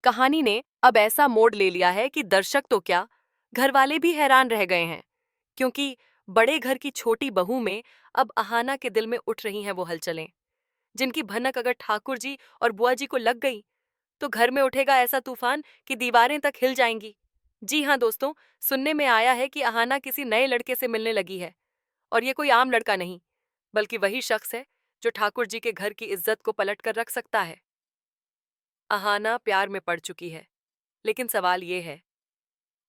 कहानी ने अब ऐसा मोड़ ले लिया है कि दर्शक तो क्या, घर वाले भी हैरान रह गए हैं। क्योंकि बड़े घर की छोटी बहू में अब अहाना के दिल में उठ रही हैं वो हलचलें, जिनकी भनक अगर ठाकुर जी और बुआ जी को लग गई तो घर में उठेगा ऐसा तूफान कि दीवारें तक हिल जाएंगी। जी हाँ दोस्तों, सुनने में आया है कि अहाना किसी नए लड़के से मिलने लगी है। और ये कोई आम लड़का नहीं, बल्कि वही शख्स है जो ठाकुर जी के घर की इज्जत को पलट कर रख सकता है। अहाना प्यार में पड़ चुकी है, लेकिन सवाल ये है,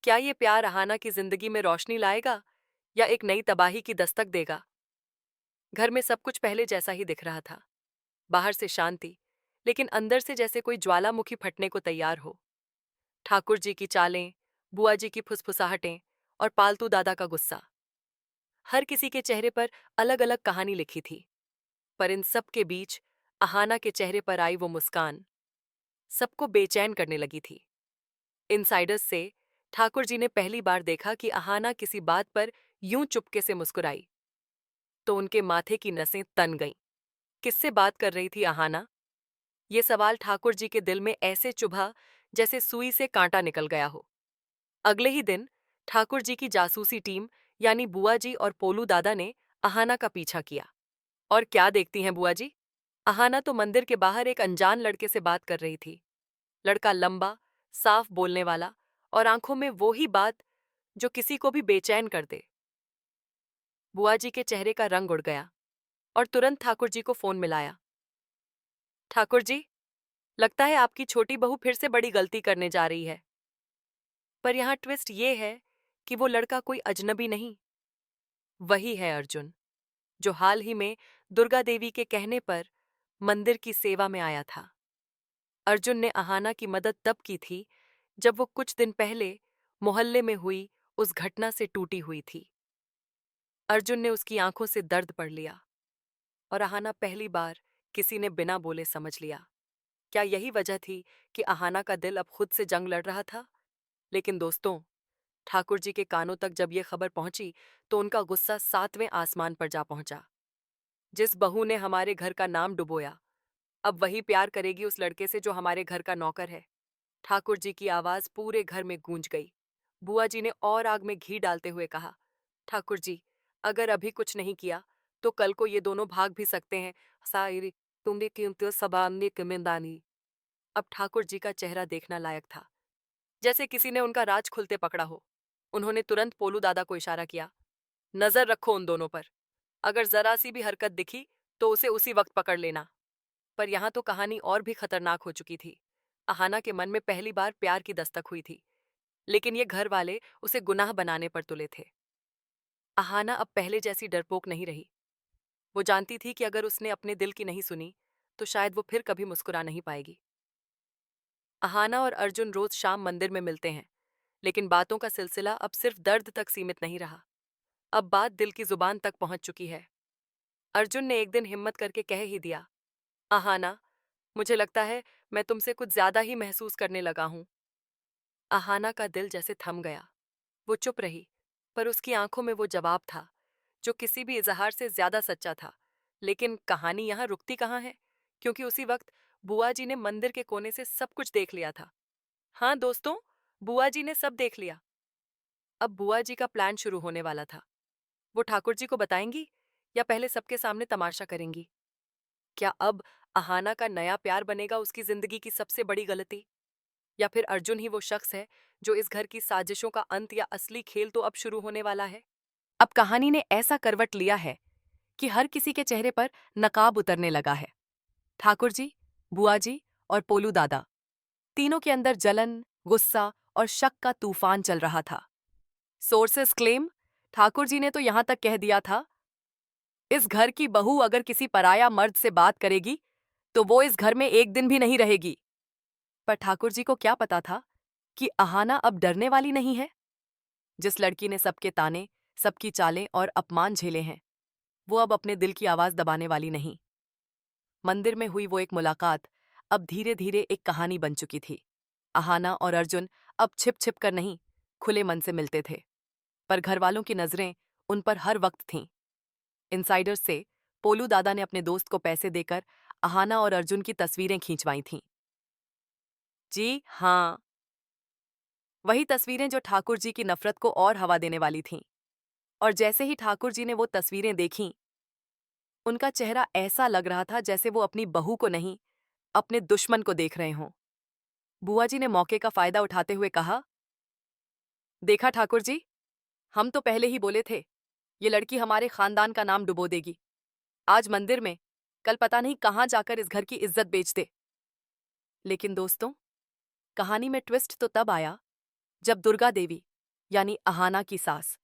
क्या ये प्यार अहाना की जिंदगी में रोशनी लाएगा या एक नई तबाही की दस्तक देगा? घर में सब कुछ पहले जैसा ही दिख रहा था। बाहर से शांति, लेकिन अंदर से जैसे कोई ज्वालामुखी फटने को तैयार हो। ठाकुर जी की चालें, बुआ जी की फुसफुसाहटें और पालतू दादा का गुस्सा, हर किसी के चेहरे पर अलग अलग कहानी लिखी थी। पर इन सब के बीच अहाना के चेहरे पर आई वो मुस्कान सबको बेचैन करने लगी थी। इनसाइडर्स से ठाकुर जी ने पहली बार देखा कि अहाना किसी बात पर यूं चुपके से मुस्कुराई तो उनके माथे की नसें तन गईं। किससे बात कर रही थी अहाना? ये सवाल ठाकुर जी के दिल में ऐसे चुभा जैसे सुई से कांटा निकल गया हो। अगले ही दिन ठाकुर जी की जासूसी टीम यानी बुआ जी और पोलू दादा ने अहाना का पीछा किया। और क्या देखती हैं बुआ जी, अहाना तो मंदिर के बाहर एक अनजान लड़के से बात कर रही थी। लड़का लंबा, साफ बोलने वाला और आंखों में वो ही बात जो किसी को भी बेचैन कर दे। बुआ जी के चेहरे का रंग उड़ गया और तुरंत ठाकुर जी को फोन मिलाया। ठाकुर जी, लगता है आपकी छोटी बहू फिर से बड़ी गलती करने जा रही है। पर यहाँ ट्विस्ट ये है कि वो लड़का कोई अजनबी नहीं, वही है अर्जुन, जो हाल ही में दुर्गा देवी के कहने पर मंदिर की सेवा में आया था। अर्जुन ने अहाना की मदद तब की थी जब वो कुछ दिन पहले मोहल्ले में हुई उस घटना से टूटी हुई थी। अर्जुन ने उसकी आंखों से दर्द पढ़ लिया और अहाना पहली बार किसी ने बिना बोले समझ लिया। क्या यही वजह थी कि अहाना का दिल अब खुद से जंग लड़ रहा था? लेकिन दोस्तों, ठाकुर जी के कानों तक जब ये खबर पहुंची तो उनका गुस्सा 7वें आसमान पर जा पहुंचा। जिस बहू ने हमारे घर का नाम डुबोया, अब वही प्यार करेगी उस लड़के से जो हमारे घर का नौकर है। ठाकुर जी की आवाज पूरे घर में गूंज गई। बुआ जी ने और आग में घी डालते हुए कहा, ठाकुर जी, अगर अभी कुछ नहीं किया तो कल को ये दोनों भाग भी सकते हैं। साइरी तुमने कीमती सबामने कमेंदानी। अब ठाकुर जी का चेहरा देखना लायक था, जैसे किसी ने उनका राज खुलते पकड़ा हो। उन्होंने तुरंत पोलू दादा को इशारा किया, नजर रखो उन दोनों पर। अगर जरा सी भी हरकत दिखी तो उसे उसी वक्त पकड़ लेना। पर यहाँ तो कहानी और भी खतरनाक हो चुकी थी। अहाना के मन में पहली बार प्यार की दस्तक हुई थी, लेकिन ये घर वाले उसे गुनाह बनाने पर तुले थे। अहाना अब पहले जैसी डरपोक नहीं रही। वो जानती थी कि अगर उसने अपने दिल की नहीं सुनी तो शायद वो फिर कभी मुस्कुरा नहीं पाएगी। अहाना और अर्जुन रोज शाम मंदिर में मिलते हैं, लेकिन बातों का सिलसिला अब सिर्फ दर्द तक सीमित नहीं रहा। अब बात दिल की जुबान तक पहुंच चुकी है। अर्जुन ने एक दिन हिम्मत करके कह ही दिया, अहाना, मुझे लगता है मैं तुमसे कुछ ज्यादा ही महसूस करने लगा हूं। अहाना का दिल जैसे थम गया। वो चुप रही, पर उसकी आंखों में वो जवाब था जो किसी भी इजहार से ज्यादा सच्चा था। लेकिन कहानी यहाँ रुकती कहाँ है, क्योंकि उसी वक्त बुआ जी ने मंदिर के कोने से सब कुछ देख लिया था। हाँ दोस्तों, बुआ जी ने सब देख लिया। अब बुआ जी का प्लान शुरू होने वाला था। वो ठाकुर जी को बताएंगी या पहले सबके सामने तमाशा करेंगी? क्या अब अहाना का नया प्यार बनेगा उसकी जिंदगी की सबसे बड़ी गलती? या फिर अर्जुन ही वो शख्स है जो इस घर की साजिशों का अंत, या असली खेल तो अब शुरू होने वाला है? अब कहानी ने ऐसा करवट लिया है कि हर किसी के चेहरे पर नकाब उतरने लगा है। ठाकुर जी, बुआ जी और पोलू दादा, तीनों के अंदर जलन, गुस्सा और शक का तूफान चल रहा था। सोर्सेस क्लेम, ठाकुर जी ने तो यहां तक कह दिया था, इस घर की बहू अगर किसी पराया मर्द से बात करेगी तो वो इस घर में एक दिन भी नहीं रहेगी। पर ठाकुर जी को क्या पता था कि अहाना अब डरने वाली नहीं है। जिस लड़की ने सबके ताने, सबकी चालें और अपमान झेले हैं, वो अब अपने दिल की आवाज दबाने वाली नहीं। मंदिर में हुई वो एक मुलाकात अब धीरे धीरे एक कहानी बन चुकी थी। अहाना और अर्जुन अब छिप छिप कर नहीं, खुले मन से मिलते थे। पर घर वालों की नजरें उन पर हर वक्त थीं। इनसाइडर्स से पोलू दादा ने अपने दोस्त को पैसे देकर अहाना और अर्जुन की तस्वीरें खींचवाई थीं। जी हाँ, वही तस्वीरें जो ठाकुर जी की नफरत को और हवा देने वाली थीं। और जैसे ही ठाकुर जी ने वो तस्वीरें देखीं, उनका चेहरा ऐसा लग रहा था जैसे वो अपनी बहू को नहीं, अपने दुश्मन को देख रहे हों। बुआ जी ने मौके का फायदा उठाते हुए कहा, देखा ठाकुर जी, हम तो पहले ही बोले थे, ये लड़की हमारे खानदान का नाम डुबो देगी। आज मंदिर में, कल पता नहीं कहाँ जाकर इस घर की इज्जत बेच दे। लेकिन दोस्तों, कहानी में ट्विस्ट तो तब आया, जब दुर्गा देवी, यानी अहाना की सास,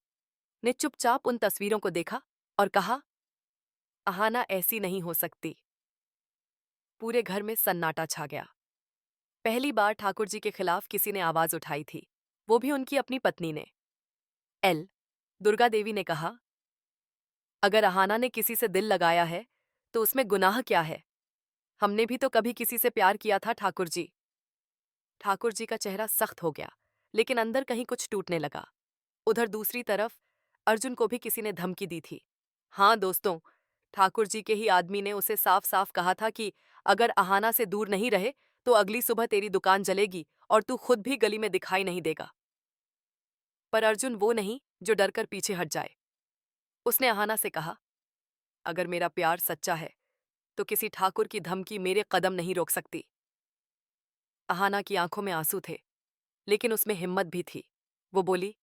ने चुपचाप उन तस्वीरों को देखा और कहा, अहाना ऐसी नहीं हो सकती। पूरे घर में सन्नाटा छा गया। पहली बार ठाकुर जी के खिलाफ किसी ने आवाज उठाई थी, वो भी उनकी अपनी पत्नी ने। एल दुर्गा देवी ने कहा, अगर अहाना ने किसी से दिल लगाया है, तो उसमें गुनाह क्या है? हमने भी तो कभी किसी से प्यार किया था ठाकुर जी। ठाकुर जी का चेहरा सख्त हो गया, लेकिन अंदर कहीं कुछ टूटने लगा। उधर दूसरी तरफ अर्जुन को भी किसी ने धमकी दी थी। हाँ दोस्तों, ठाकुर जी के ही आदमी ने उसे साफ साफ कहा था कि अगर अहाना से दूर नहीं रहे तो अगली सुबह तेरी दुकान जलेगी और तू खुद भी गली में दिखाई नहीं देगा। पर अर्जुन वो नहीं जो डरकर पीछे हट जाए। उसने अहाना से कहा, अगर मेरा प्यार सच्चा है तो किसी ठाकुर की धमकी मेरे कदम नहीं रोक सकती। अहाना की आंखों में आंसू थे, लेकिन उसमें हिम्मत भी थी। वो बोली,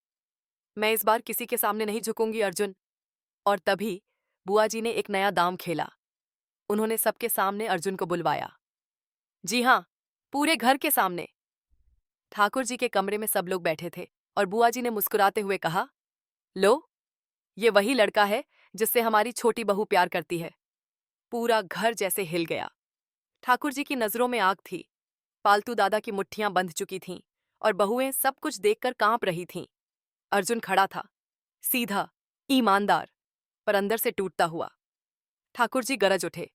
मैं इस बार किसी के सामने नहीं झुकूंगी अर्जुन। और तभी बुआ जी ने एक नया दांव खेला। उन्होंने सबके सामने अर्जुन को बुलवाया। जी हाँ, पूरे घर के सामने। ठाकुर जी के कमरे में सब लोग बैठे थे और बुआ जी ने मुस्कुराते हुए कहा, लो, ये वही लड़का है जिससे हमारी छोटी बहू प्यार करती है। पूरा घर जैसे हिल गया। ठाकुर जी की नजरों में आग थी। पालतू दादा की मुट्ठियां बंध चुकी थीं और बहुएं सब कुछ देखकर कांप रही थीं। अर्जुन खड़ा था, सीधा, ईमानदार, पर अंदर से टूटता हुआ। ठाकुर जी गरज उठे,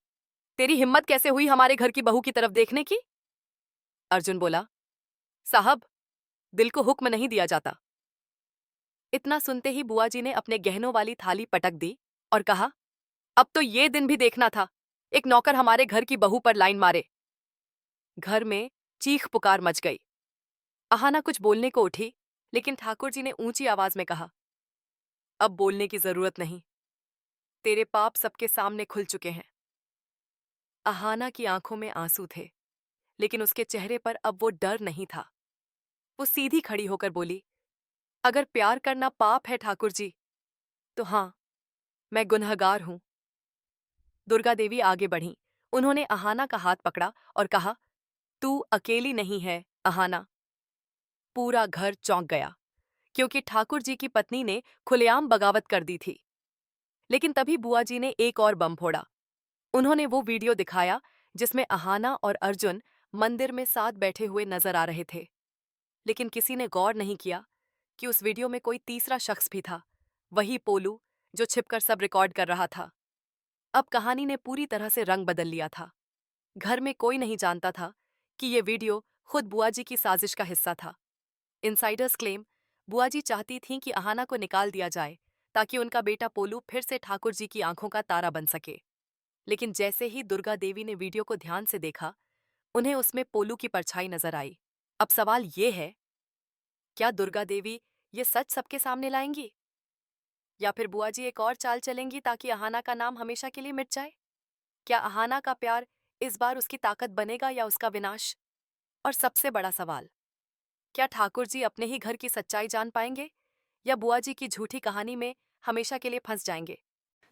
तेरी हिम्मत कैसे हुई हमारे घर की बहू की तरफ देखने की? अर्जुन बोला, साहब, दिल को हुक्म नहीं दिया जाता। इतना सुनते ही बुआ जी ने अपने गहनों वाली थाली पटक दी और कहा, अब तो ये दिन भी देखना था, एक नौकर हमारे घर की बहू पर लाइन मारे। घर में चीख पुकार मच गई। अहाना कुछ बोलने को उठी, लेकिन ठाकुर जी ने ऊंची आवाज में कहा, अब बोलने की जरूरत नहीं, तेरे पाप सबके सामने खुल चुके हैं। अहाना की आंखों में आंसू थे, लेकिन उसके चेहरे पर अब वो डर नहीं था। वो सीधी खड़ी होकर बोली, अगर प्यार करना पाप है ठाकुर जी, तो हाँ, मैं गुनहगार हूं। दुर्गा देवी आगे बढ़ीं। उन्होंने अहाना का हाथ पकड़ा और कहा, तू अकेली नहीं है, अहाना। पूरा घर चौंक गया, क्योंकि ठाकुर जी की पत्नी ने खुलेआम बगावत कर दी थी। लेकिन तभी बुआ जी ने एक और बम फोड़ा। उन्होंने वो वीडियो दिखाया जिसमें अहाना और अर्जुन मंदिर में साथ बैठे हुए नजर आ रहे थे। लेकिन किसी ने गौर नहीं किया कि उस वीडियो में कोई तीसरा शख्स भी था, वही पोलू, जो छिपकर सब रिकॉर्ड कर रहा था। अब कहानी ने पूरी तरह से रंग बदल लिया था। घर में कोई नहीं जानता था कि ये वीडियो खुद बुआ जी की साजिश का हिस्सा था। इनसाइडर्स क्लेम, बुआ जी चाहती थीं कि अहाना को निकाल दिया जाए ताकि उनका बेटा पोलू फिर से ठाकुर जी की आंखों का तारा बन सके। लेकिन जैसे ही दुर्गा देवी ने वीडियो को ध्यान से देखा, उन्हें उसमें पोलू की परछाई नजर आई। अब सवाल ये है, क्या दुर्गा देवी ये सच सबके सामने लाएंगी? या फिर बुआ जी एक और चाल चलेंगी ताकि अहाना का नाम हमेशा के लिए मिट जाए? क्या अहाना का प्यार इस बार उसकी ताकत बनेगा या उसका विनाश? और सबसे बड़ा सवाल, क्या ठाकुर जी अपने ही घर की सच्चाई जान पाएंगे या बुआ जी की झूठी कहानी में हमेशा के लिए फंस जाएंगे?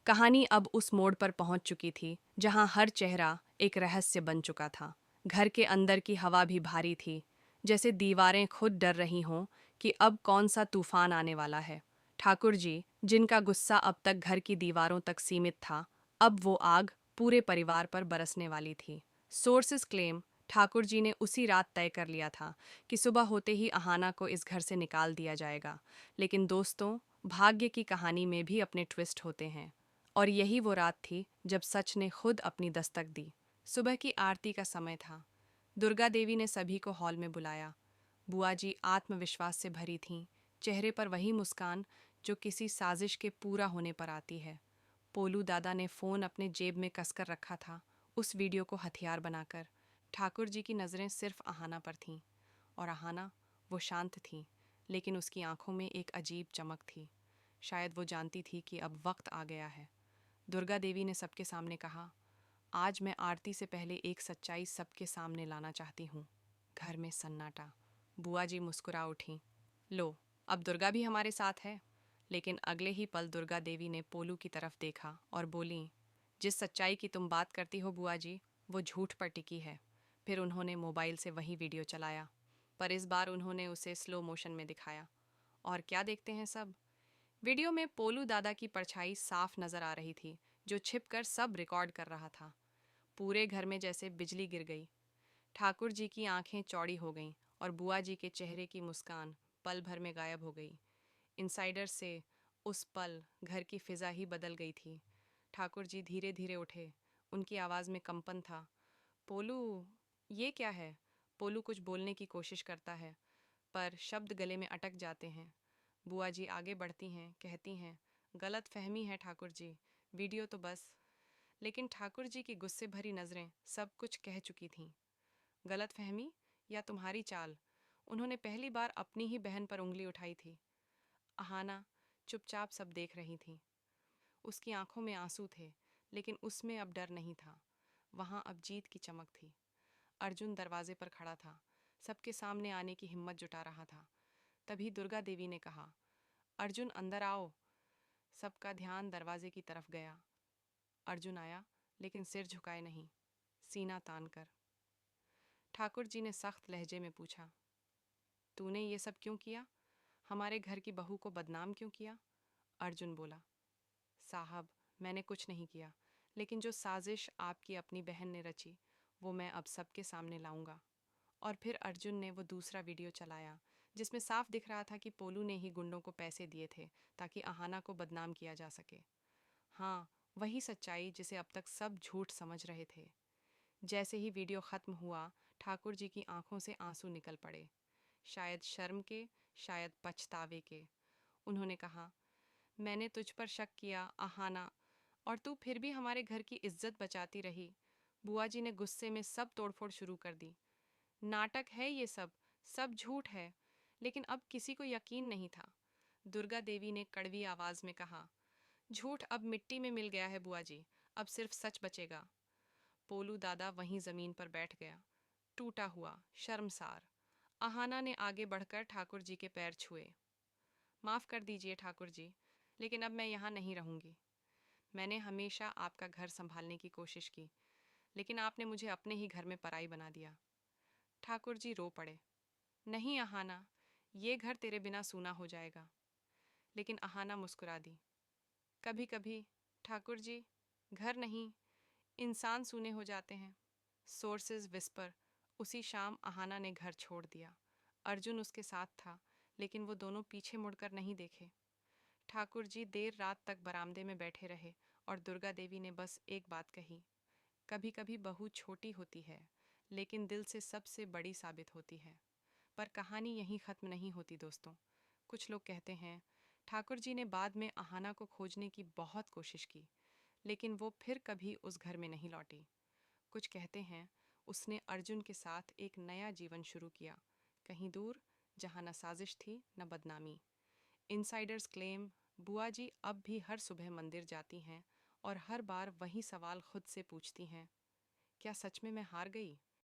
कहानी अब उस मोड़ पर पहुंच चुकी थी जहां हर चेहरा एक रहस्य बन चुका था। घर के अंदर की हवा भी भारी थी, जैसे दीवारें खुद डर रही हों कि अब कौन सा तूफान आने वाला है। ठाकुर जी, जिनका गुस्सा अब तक घर की दीवारों तक सीमित था, अब वो आग पूरे परिवार पर बरसने वाली थी। सोर्सेस क्लेम, ठाकुर जी ने उसी रात तय कर लिया था कि सुबह होते ही अहाना को इस घर से निकाल दिया जाएगा। लेकिन दोस्तों, भाग्य की कहानी में भी अपने ट्विस्ट होते हैं। और यही वो रात थी जब सच ने खुद अपनी दस्तक दी। सुबह की आरती का समय था। दुर्गा देवी ने सभी को हॉल में बुलाया। बुआ जी आत्मविश्वास से भरी थीं, चेहरे पर वही मुस्कान जो किसी साजिश के पूरा होने पर आती है। पोलू दादा ने फ़ोन अपने जेब में कसकर रखा था, उस वीडियो को हथियार बनाकर। ठाकुर जी की नज़रें सिर्फ आहाना पर थीं, और आहाना वो शांत थी, लेकिन उसकी आंखों में एक अजीब चमक थी। शायद वो जानती थी कि अब वक्त आ गया है। दुर्गा देवी ने सबके सामने कहा, आज मैं आरती से पहले एक सच्चाई सबके सामने लाना चाहती हूँ। घर में सन्नाटा। बुआ जी मुस्कुरा उठी। लो, अब दुर्गा भी हमारे साथ है। लेकिन अगले ही पल दुर्गा देवी ने पोलू की तरफ देखा और बोली, जिस सच्चाई की तुम बात करती हो बुआ जी, वो झूठ पर टिकी है। फिर उन्होंने मोबाइल से वही वीडियो चलाया, पर इस बार उन्होंने उसे स्लो मोशन में दिखाया। और क्या देखते हैं सब? वीडियो में पोलू दादा की परछाई साफ नजर आ रही थी, जो छिपकर सब रिकॉर्ड कर रहा था। पूरे घर में जैसे बिजली गिर गई। ठाकुर जी की आंखें चौड़ी हो गईं और बुआ जी के चेहरे की मुस्कान पल भर में गायब हो गई। इनसाइडर से उस पल घर की फिजा ही बदल गई थी। ठाकुर जी धीरे धीरे उठे। उनकी आवाज़ में कंपन था। पोलू, ये क्या है? पोलू कुछ बोलने की कोशिश करता है, पर शब्द गले में अटक जाते हैं। बुआ जी आगे बढ़ती हैं, कहती हैं, गलत फहमी है ठाकुर जी, वीडियो तो बस। लेकिन ठाकुर जी की गुस्से भरी नज़रें सब कुछ कह चुकी थीं। गलत फहमी या तुम्हारी चाल? उन्होंने पहली बार अपनी ही बहन पर उंगली उठाई थी। अहाना चुपचाप सब देख रही थी। उसकी आंखों में आंसू थे, लेकिन उसमें अब डर नहीं था। वहां अब जीत की चमक थी। अर्जुन दरवाजे पर खड़ा था, सबके सामने आने की हिम्मत जुटा रहा था। तभी दुर्गा देवी ने कहा, अर्जुन अंदर आओ। सबका ध्यान दरवाजे की तरफ गया। अर्जुन आया, लेकिन सिर झुकाए नहीं, सीना तान कर। ठाकुर जी ने सख्त लहजे में पूछा, तूने ये सब क्यों किया? हमारे घर की बहू को बदनाम क्यों किया? अर्जुन बोला, साहब, मैंने कुछ नहीं किया, लेकिन जो साजिश आपकी अपनी बहन ने रची, वो मैं अब सबके सामने लाऊंगा। और फिर अर्जुन ने वो दूसरा वीडियो चलाया, जिसमें साफ दिख रहा था कि पोलू ने ही गुंडों को पैसे दिए थे ताकि आहाना को बदनाम किया जा सके। हाँ, वही सच्चाई जिसे अब तक सब झूठ समझ रहे थे। जैसे ही वीडियो ख़त्म हुआ, ठाकुर जी की आंखों से आंसू निकल पड़े। शायद शर्म के, शायद पछतावे के। उन्होंने कहा, मैंने तुझ पर शक किया आहाना, और तू फिर भी हमारे घर की इज्जत बचाती रही। बुआ जी ने गुस्से में सब तोड़फोड़ शुरू कर दी। नाटक है ये सब, सब झूठ है। लेकिन अब किसी को यकीन नहीं था। दुर्गा देवी ने कड़वी आवाज में कहा, झूठ अब मिट्टी में मिल गया है बुआ जी, अब सिर्फ सच बचेगा। पोलू दादा वहीं जमीन पर बैठ गया, टूटा हुआ, शर्मसार। आहाना ने आगे बढ़कर ठाकुर जी के पैर छुए। माफ़ कर दीजिए ठाकुर जी, लेकिन अब मैं यहाँ नहीं रहूँगी। मैंने हमेशा आपका घर संभालने की कोशिश की, लेकिन आपने मुझे अपने ही घर में पराई बना दिया। ठाकुर जी रो पड़े। नहीं आहाना, ये घर तेरे बिना सूना हो जाएगा। लेकिन आहाना मुस्कुरा दी। कभी कभी ठाकुर जी, घर नहीं, इंसान सूने हो जाते हैं। Sources whisper. उसी शाम आहाना ने घर छोड़ दिया। अर्जुन उसके साथ था, लेकिन वो दोनों पीछे मुड़कर नहीं देखे। ठाकुर जी देर रात तक बरामदे में बैठे रहे और दुर्गा देवी ने बस एक बात कही, कभी कभी बहू छोटी होती है, लेकिन दिल से सबसे बड़ी साबित होती है। पर कहानी यहीं ख़त्म नहीं होती दोस्तों। कुछ लोग कहते हैं ठाकुर जी ने बाद में आहाना को खोजने की बहुत कोशिश की, लेकिन वो फिर कभी उस घर में नहीं लौटी। कुछ कहते हैं उसने अर्जुन के साथ एक नया जीवन शुरू किया, कहीं दूर, जहाँ न साजिश थी न बदनामी। इनसाइडर्स क्लेम बुआ जी अब भी हर सुबह मंदिर जाती हैं और हर बार वही सवाल खुद से पूछती हैं, क्या सच में मैं हार गई?